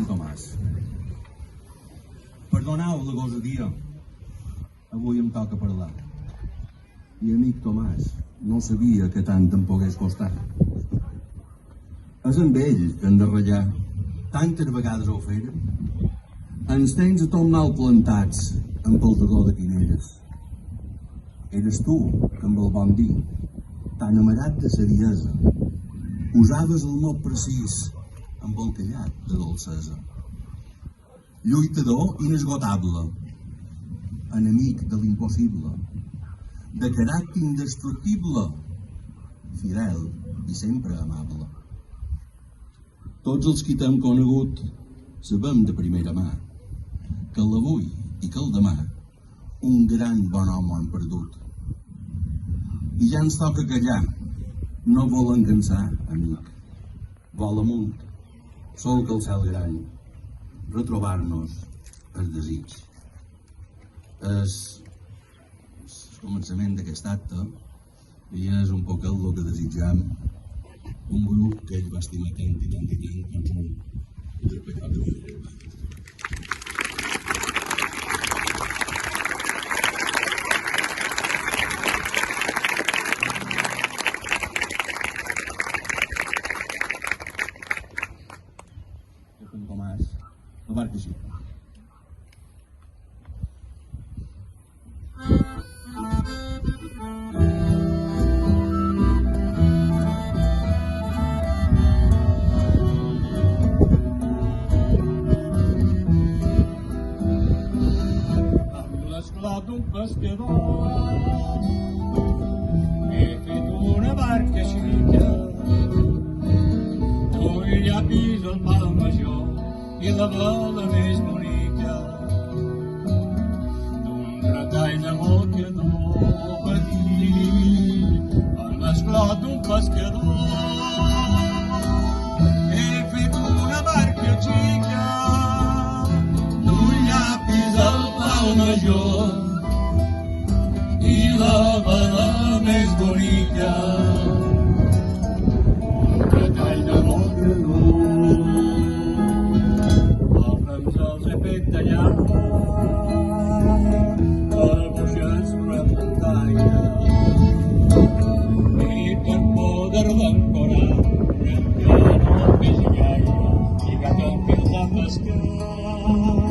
Tomàs. Perdoneu la gosadia. Avui em toca parlar. I amic Tomàs, no sabia que tant em pogués costar. És amb ell que hem de ratllar. Tantes vegades ho fèrem. Ens tens a tot mal plantats amb el dador de quineres. Eres tu, que amb el bon dir, tan amarat de saviesa, usaves el mot precís amb el callat de dolcesa. Lluitador inesgotable, enemic de l'impossible, de caràcter indestructible, fidel i sempre amable. Tots els qui t'hem conegut sabem de primera mà que l'avui i que el demà un gran bon home han perdut. I ja ens toca callar, no volen cansar, amic. Vol amunt, sol que el cel gran, retrobar-nos el desig. El començament d'aquest acte i és un poc el que desitjam un grup que ell va estimar tant i tant i tant com un interpretat de l'Europa. Tomàs, la barca així. L'esclat d'un pescador he fet una barca xica, un llapis al pal major i la vela més bonica d'un retall de mocador petit en l'esclat d'un pescador. He fet una barca xica d'un llapis al pal major i la vela més bonica un retall de mocador. Els he fet tallar per boixes sobre muntanya i per poder-la ancorar que no pesi gaire i que toqui la pescar.